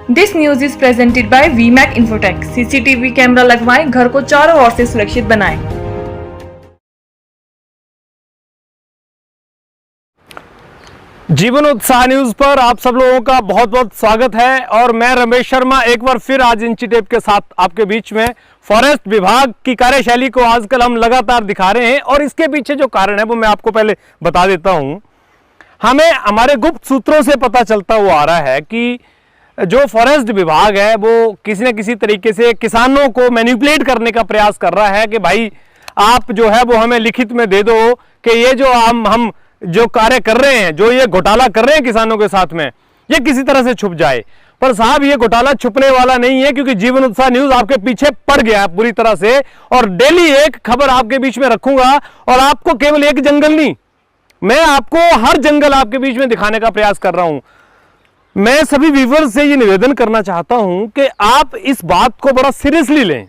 This news is presented by Veemac Infotech. CCTV camera लगवाएं, घर को चारों ओर से सुरक्षित बनाएं। जीवन उत्साह न्यूज पर आप सब लोगों का बहुत बहुत स्वागत है और मैं रमेश शर्मा एक बार फिर आज इंची टेप के साथ आपके बीच में फॉरेस्ट विभाग की कार्यशैली को आजकल हम लगातार दिखा रहे हैं और इसके पीछे जो कारण है वो मैं आपको पहले बता देता हूं। हमें हमारे गुप्त सूत्रों से पता चलता हुआ आ रहा है कि जो फॉरेस्ट विभाग है वो किसी न किसी तरीके से किसानों को मैनिपुलेट करने का प्रयास कर रहा है कि भाई आप जो है वो हमें लिखित में दे दो कि ये जो हम जो कार्य कर रहे हैं, जो ये घोटाला कर रहे हैं किसानों के साथ में, ये किसी तरह से छुप जाए। पर साहब ये घोटाला छुपने वाला नहीं है, क्योंकि जीवन उत्साह न्यूज आपके पीछे पड़ गया है पूरी तरह से और डेली एक खबर आपके बीच में रखूंगा और आपको केवल एक जंगल नहीं, मैं आपको हर जंगल आपके बीच में दिखाने का प्रयास कर रहा हूं। मैं सभी व्यूअर्स से ये निवेदन करना चाहता हूं कि आप इस बात को बड़ा सीरियसली लें।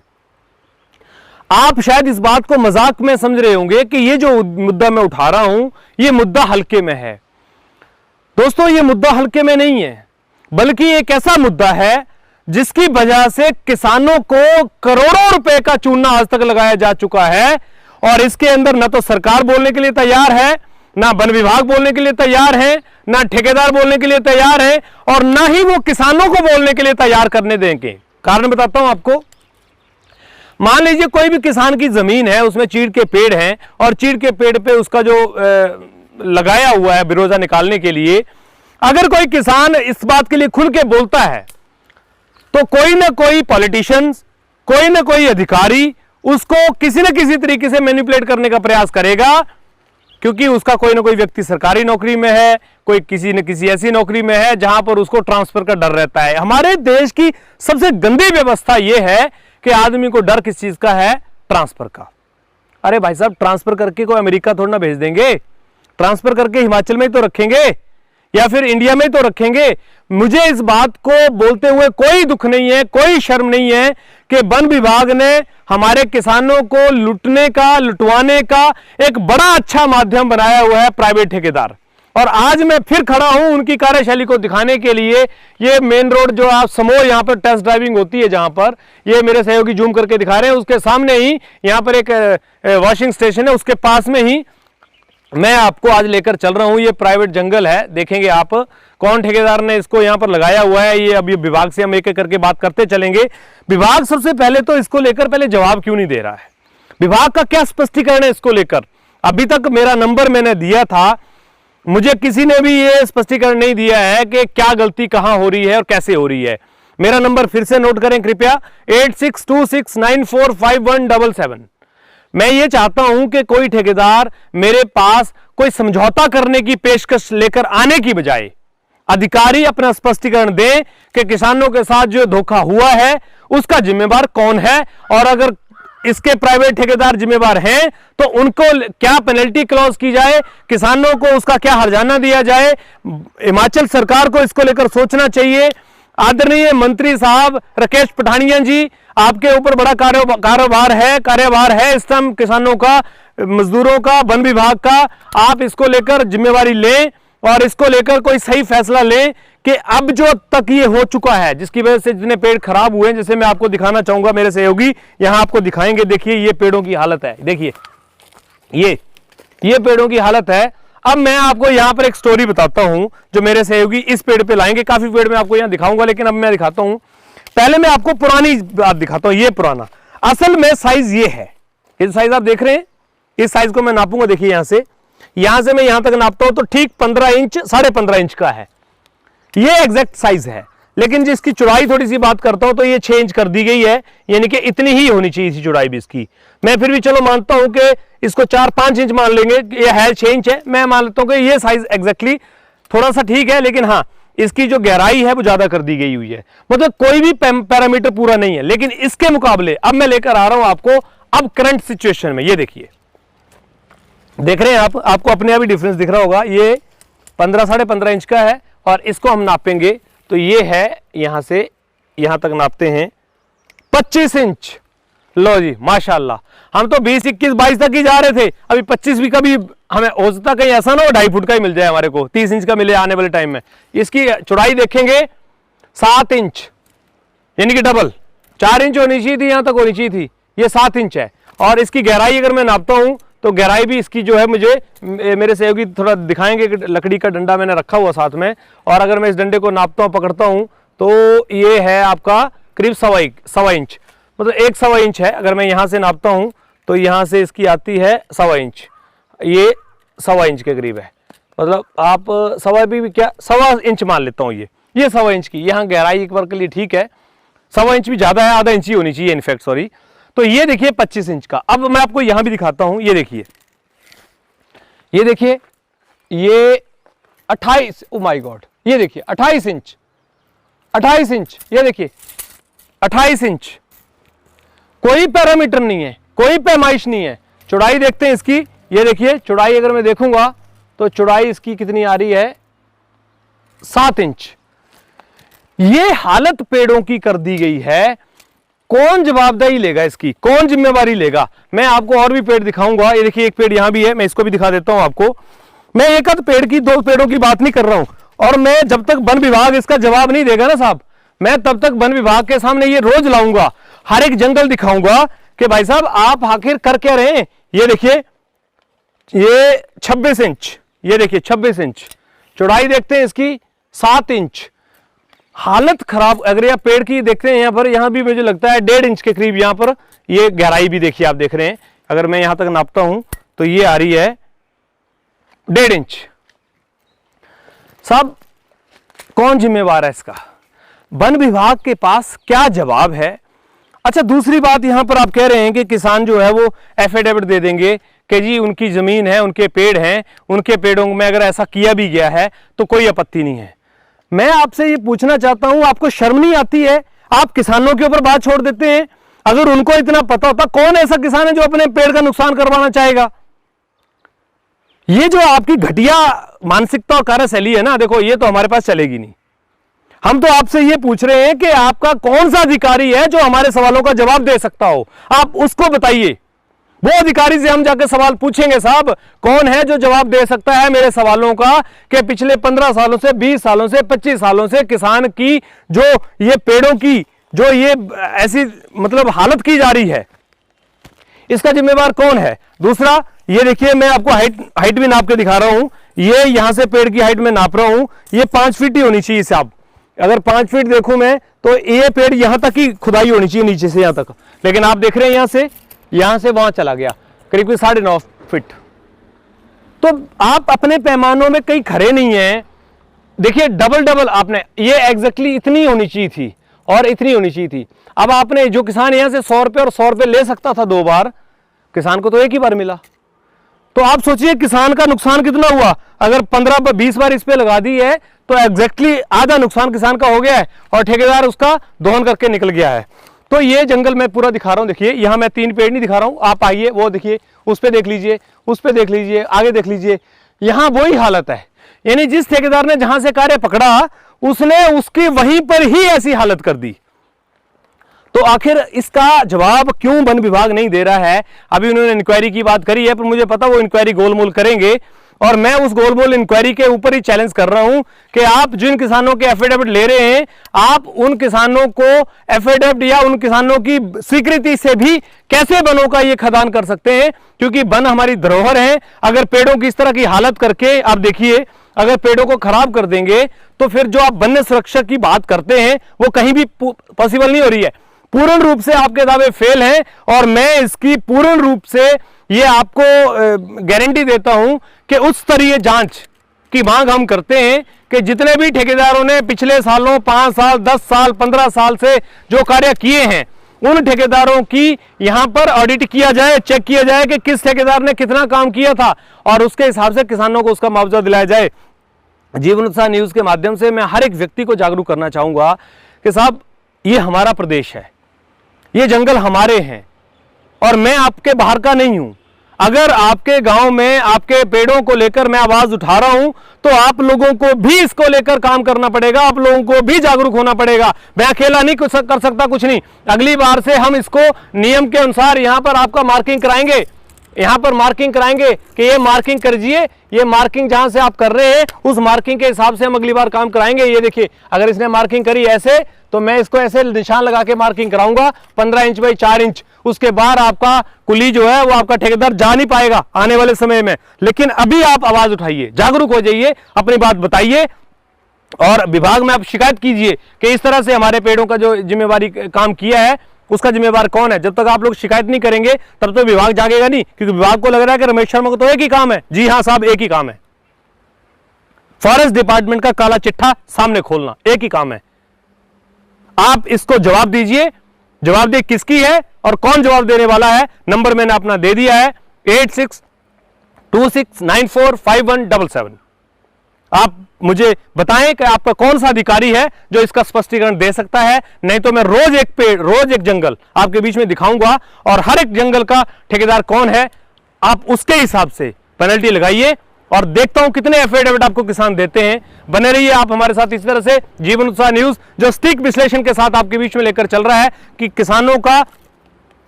आप शायद इस बात को मजाक में समझ रहे होंगे कि ये जो मुद्दा मैं उठा रहा हूं ये मुद्दा हल्के में है। दोस्तों ये मुद्दा हल्के में नहीं है, बल्कि एक ऐसा मुद्दा है जिसकी वजह से किसानों को करोड़ों रुपए का चूना आज तक लगाया जा चुका है और इसके अंदर न तो सरकार बोलने के लिए तैयार है, ना वन विभाग बोलने के लिए तैयार है, ना ठेकेदार बोलने के लिए तैयार है और ना ही वो किसानों को बोलने के लिए तैयार करने देंगे। कारण बताता हूं आपको। मान लीजिए कोई भी किसान की जमीन है, उसमें चीड़ के पेड़ हैं और चीड़ के पेड़ पे उसका जो लगाया हुआ है बिरोजा निकालने के लिए, अगर कोई किसान इस बात के लिए खुल के बोलता है तो कोई ना कोई पॉलिटिशियंस, कोई ना कोई अधिकारी उसको किसी न किसी तरीके से मैनिपुलेट करने का प्रयास करेगा, क्योंकि उसका कोई ना कोई व्यक्ति सरकारी नौकरी में है, कोई किसी न किसी ऐसी नौकरी में है जहां पर उसको ट्रांसफर का डर रहता है। हमारे देश की सबसे गंदी व्यवस्था यह है कि आदमी को डर किस चीज का है? ट्रांसफर का। अरे भाई साहब, ट्रांसफर करके कोई अमेरिका थोड़ा ना भेज देंगे, ट्रांसफर करके हिमाचल में ही तो रखेंगे या फिर इंडिया में ही तो रखेंगे। मुझे इस बात को बोलते हुए कोई दुख नहीं है, कोई शर्म नहीं है कि वन विभाग ने हमारे किसानों को लुटने का, लुटवाने का एक बड़ा अच्छा माध्यम बनाया हुआ है प्राइवेट ठेकेदार। और आज मैं फिर खड़ा हूं उनकी कार्यशैली को दिखाने के लिए। ये मेन रोड जो आप समोर यहां पर टेस्ट ड्राइविंग होती है, जहां पर ये मेरे सहयोगी जूम करके दिखा रहे हैं, उसके सामने ही यहां पर एक वॉशिंग स्टेशन है, उसके पास में ही मैं आपको आज लेकर चल रहा हूं। ये प्राइवेट जंगल है, देखेंगे आप कौन ठेकेदार ने इसको यहां पर लगाया हुआ है। ये अभी विभाग से हम एक एक करके बात करते चलेंगे। विभाग सबसे पहले तो इसको लेकर पहले जवाब क्यों नहीं दे रहा है? विभाग का क्या स्पष्टीकरण है इसको लेकर? अभी तक मेरा नंबर मैंने दिया था, मुझे किसी ने भी ये स्पष्टीकरण नहीं दिया है कि क्या गलती कहां हो रही है और कैसे हो रही है। मेरा नंबर फिर से नोट करें कृपया, 8626945177। मैं ये चाहता हूं कि कोई ठेकेदार मेरे पास कोई समझौता करने की पेशकश लेकर आने की बजाय अधिकारी अपना स्पष्टीकरण दे कि किसानों के साथ जो धोखा हुआ है उसका जिम्मेवार कौन है और अगर इसके प्राइवेट ठेकेदार जिम्मेवार हैं तो उनको क्या पेनल्टी क्लॉज की जाए, किसानों को उसका क्या हर्जाना दिया जाए। हिमाचल सरकार को इसको लेकर सोचना चाहिए। आदरणीय मंत्री साहब राकेश पठानिया जी, आपके ऊपर बड़ा कार्यभार है इस टाइम किसानों का, मजदूरों का, वन विभाग का। आप इसको लेकर जिम्मेवारी लें और इसको लेकर कोई सही फैसला लें कि अब जो तक ये हो चुका है, जिसकी वजह से जितने पेड़ खराब हुए हैं, जैसे मैं आपको दिखाना चाहूंगा, मेरे सहयोगी यहां आपको दिखाएंगे। देखिए ये पेड़ों की हालत है, देखिए ये पेड़ों की हालत है। अब मैं आपको यहां पर एक स्टोरी बताता हूं जो मेरे सहयोगी इस पेड़ पे लाएंगे। काफी पेड़ मैं आपको यहां दिखाऊंगा, लेकिन अब मैं दिखाता हूं, पहले मैं आपको पुरानी बात दिखाता हूं। ये पुराना, असल में साइज ये है, ये साइज आप देख रहे हैं, इस साइज को मैं नापूंगा। देखिए यहां से मैं यहां तक नापता हूं तो ठीक 15 इंच, 15.5 इंच का है, ये एग्जैक्ट साइज है। लेकिन जिसकी चौड़ाई थोड़ी सी बात करता हूं तो ये 6 इंच कर दी गई है, यानी कि इतनी ही होनी चाहिए थी चौड़ाई भी इसकी। मैं फिर भी चलो मानता हूं कि इसको 4-5 इंच मान लेंगे, ये है 6 इंच है, मैं मान लेता हूं कि ये साइज एग्जैक्टली थोड़ा सा ठीक है। लेकिन हाँ, इसकी जो गहराई है वो ज्यादा कर दी गई हुई है, मतलब कोई भी पैरामीटर पूरा नहीं है। लेकिन इसके मुकाबले अब मैं लेकर आ रहा हूं आपको अब करंट सिचुएशन में। ये देखिए, देख रहे हैं आप, आपको अपने आप ही डिफरेंस दिख रहा होगा। ये 15-15.5 इंच का है और इसको हम नापेंगे तो ये है, यहां से यहां तक नापते हैं 25 इंच। लो जी माशाल्लाह, हम तो 20, 21, 22 तक ही जा रहे थे, अभी 25 भी कभी हमें हो सकता कहीं ऐसा ना हो 2.5 फुट का ही मिल जाए हमारे को, 30 इंच का मिले आने वाले टाइम में। इसकी चौड़ाई देखेंगे 7 इंच, यानी कि डबल। 4 इंच होनी चाहिए थी, यहां तक होनी चाहिए थी, ये 7 इंच है। और इसकी गहराई अगर मैं नापता हूं तो गहराई भी इसकी जो है, मुझे मेरे सहयोगी थोड़ा दिखाएंगे कि लकड़ी का डंडा मैंने रखा हुआ साथ में, और अगर मैं इस डंडे को नापता हूं, पकड़ता हूं, तो ये है आपका करीब 1.25 इंच, मतलब 1.25 इंच है। अगर मैं यहां से नापता हूं तो यहां से इसकी आती है 1.25 इंच, ये 1.25 इंच के करीब है। मतलब आप 1.25 भी क्या, 1.25 इंच मान लेता हूं, ये 1.25 इंच की। यहाँ गहराई एक बार के लिए ठीक है, 1.25 इंच भी ज्यादा है, आधा इंच ही होनी चाहिए इनफैक्ट, सॉरी। तो ये देखिए 25 इंच का। अब मैं आपको यहां भी दिखाता हूं, ये देखिए, ये देखिए, ये 28, ओ माय गॉड, ये देखिए 28 इंच, 28 इंच, ये देखिए 28 इंच। कोई पैरामीटर नहीं है, कोई पैमाइश नहीं है। चौड़ाई देखते हैं इसकी, ये देखिए चौड़ाई अगर मैं देखूंगा तो चौड़ाई इसकी कितनी आ रही है, 7 इंच। ये हालत पेड़ों की कर दी गई है, कौन जवाबदेही लेगा इसकी, कौन जिम्मेवारी लेगा? मैं आपको और भी पेड़ दिखाऊंगा। ये देखिए एक पेड़ यहां भी है, मैं इसको भी दिखा देता हूं आपको। मैं एक आध पेड़ की, 2 पेड़ों की बात नहीं कर रहा हूं, और मैं जब तक वन विभाग इसका जवाब नहीं देगा ना साहब, मैं तब तक वन विभाग के सामने ये रोज लाऊंगा, हर एक जंगल दिखाऊंगा कि भाई साहब आप आखिर कर क्या रहे हैं। ये देखिए, ये 26 इंच, ये देखिए 26 इंच चौड़ाई, देखते हैं इसकी 7 इंच। हालत खराब। अगर आप पेड़ की देखते हैं, यहां पर, यहां भी मुझे लगता है 1.5 इंच के करीब यहां पर। ये गहराई भी देखिए, आप देख रहे हैं, अगर मैं यहां तक नापता हूं तो ये आ रही है 1.5 इंच। साहब कौन जिम्मेवार है इसका? वन विभाग के पास क्या जवाब है? अच्छा, दूसरी बात, यहां पर आप कह रहे हैं कि किसान जो है वो एफिडेविट दे देंगे कि जी उनकी जमीन है, उनके पेड़ हैं, उनके पेड़ों में अगर ऐसा किया भी गया है तो कोई आपत्ति नहीं है। मैं आपसे ये पूछना चाहता हूं, आपको शर्म नहीं आती है? आप किसानों के ऊपर बात छोड़ देते हैं। अगर उनको इतना पता होता, कौन ऐसा किसान है जो अपने पेड़ का नुकसान करवाना चाहेगा? ये जो आपकी घटिया मानसिकता और कार्यशैली है ना, देखो ये तो हमारे पास चलेगी नहीं। हम तो आपसे ये पूछ रहे हैं कि आपका कौन सा अधिकारी है जो हमारे सवालों का जवाब दे सकता हो, आप उसको बताइए। वो अधिकारी से हम जाकर सवाल पूछेंगे, साहब कौन है जो जवाब दे सकता है मेरे सवालों का कि पिछले 15 सालों से, 20 सालों से, 25 सालों से किसान की जो ये पेड़ों की जो ये ऐसी मतलब हालत की जा रही है, इसका जिम्मेवार कौन है? दूसरा, ये देखिए मैं आपको हाइट भी नाप के दिखा रहा हूं। ये यहां से पेड़ की हाइट में नाप रहा हूं, ये 5 फीट ही होनी चाहिए साहब। अगर 5 फीट देखूं मैं तो ये पेड़ यहां तक ही खुदाई होनी चाहिए, नीचे से यहां तक। लेकिन आप देख रहे हैं यहां से वहां चला गया करीब 9.5 फीट। तो आप अपने पैमानों में कहीं खरे नहीं हैं। देखिए डबल आपने, ये एग्जैक्टली इतनी होनी चाहिए थी और इतनी होनी चाहिए थी। अब आपने, जो किसान यहां से 100 रुपये और 100 रुपये ले सकता था 2 बार, किसान को तो एक ही बार मिला। तो आप सोचिए किसान का नुकसान कितना हुआ। अगर 15-20 बार इस पे लगा दी है तो एग्जैक्टली आधा नुकसान किसान का हो गया है और ठेकेदार उसका दोहन करके निकल गया है। तो ये जंगल मैं पूरा दिखा रहा हूं। देखिए यहां मैं 3 पेड़ नहीं दिखा रहा हूं, आप आइए, वो देखिए, उस पे देख लीजिए, उस पे देख लीजिए, आगे देख लीजिए, यहां वही हालत है। यानी जिस ठेकेदार ने जहां से कार्य पकड़ा, उसने उसकी वहीं पर ही ऐसी हालत कर दी। तो आखिर इसका जवाब क्यों वन विभाग नहीं दे रहा है? अभी उन्होंने इंक्वायरी की बात करी है, पर मुझे पता वो इंक्वायरी गोलमोल करेंगे, और मैं उस गोलमोल इंक्वायरी के ऊपर ही चैलेंज कर रहा हूं कि आप जिन किसानों के एफिडेविट ले रहे हैं, आप उन किसानों को एफिडेविट या उन किसानों की स्वीकृति से भी कैसे वनों का ये खदान कर सकते हैं? क्योंकि वन हमारी धरोहर है। अगर पेड़ों की इस तरह की हालत करके, आप देखिए, अगर पेड़ों को खराब कर देंगे तो फिर जो आप वन्य सुरक्षा की बात करते हैं वो कहीं भी पॉसिबल नहीं हो रही है। पूर्ण रूप से आपके दावे फेल हैं, और मैं इसकी पूर्ण रूप से ये आपको गारंटी देता हूं कि उस स्तरीय जांच की मांग हम करते हैं कि जितने भी ठेकेदारों ने पिछले सालों 5 साल, 10 साल, 15 साल से जो कार्य किए हैं, उन ठेकेदारों की यहां पर ऑडिट किया जाए, चेक किया जाए कि किस ठेकेदार ने कितना काम किया था, और उसके हिसाब से किसानों को उसका मुआवजा दिलाया जाए। जीवन उत्साह न्यूज के माध्यम से मैं हर एक व्यक्ति को जागरूक करना चाहूंगा कि साहब ये हमारा प्रदेश है, ये जंगल हमारे हैं, और मैं आपके बाहर का नहीं हूं। अगर आपके गांव में आपके पेड़ों को लेकर मैं आवाज उठा रहा हूं तो आप लोगों को भी इसको लेकर काम करना पड़ेगा, आप लोगों को भी जागरूक होना पड़ेगा। मैं अकेला नहीं कुछ कर सकता, कुछ नहीं। अगली बार से हम इसको नियम के अनुसार यहां पर आपका मार्किंग कराएंगे, यहाँ पर मार्किंग कराएंगे कि ये मार्किंग कर दीजिए, ये मार्किंग जहां से आप कर रहे हैं उस मार्किंग के हिसाब से हम अगली बार काम कराएंगे। ये देखिए, अगर इसने मार्किंग करी ऐसे तो मैं इसको ऐसे निशान लगा के मार्किंग कराऊंगा 15 इंच बाई 4 इंच। उसके बाद आपका कुली जो है वो आपका ठेकेदार जा नहीं पाएगा आने वाले समय में। लेकिन अभी आप आवाज उठाइए, जागरूक हो जाइए, अपनी बात बताइए और विभाग में आप शिकायत कीजिए कि इस तरह से हमारे पेड़ों का जो जिम्मेवारी काम किया है उसका जिम्मेवार कौन है। जब तक आप लोग शिकायत नहीं करेंगे तब तो विभाग जागेगा नहीं, क्योंकि विभाग को लग रहा है कि रमेश शर्मा को तो एक ही काम है। जी हां साहब, एक ही काम है, फॉरेस्ट डिपार्टमेंट का काला चिट्ठा सामने खोलना, एक ही काम है। आप इसको जवाब दीजिए, जवाबदेही किसकी है और कौन जवाब देने वाला है। नंबर मैंने अपना दे दिया है 8626945177। आप मुझे बताएं कि आपका कौन सा अधिकारी है जो इसका स्पष्टीकरण दे सकता है। नहीं तो मैं रोज एक पेड़, रोज एक जंगल आपके बीच में दिखाऊंगा और हर एक जंगल का ठेकेदार कौन है आप उसके हिसाब से पेनल्टी लगाइए और देखता हूं कितने एफिडेविट आपको किसान देते हैं। बने रहिए आप हमारे साथ इस तरह से जीवन उत्साह न्यूज, जो सटीक विश्लेषण के साथ आपके बीच में लेकर चल रहा है कि किसानों का,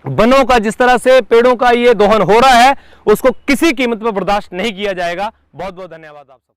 वनों का, जिस तरह से पेड़ों का ये दोहन हो रहा है उसको किसी कीमत पर बर्दाश्त नहीं किया जाएगा। बहुत बहुत धन्यवाद आप सब।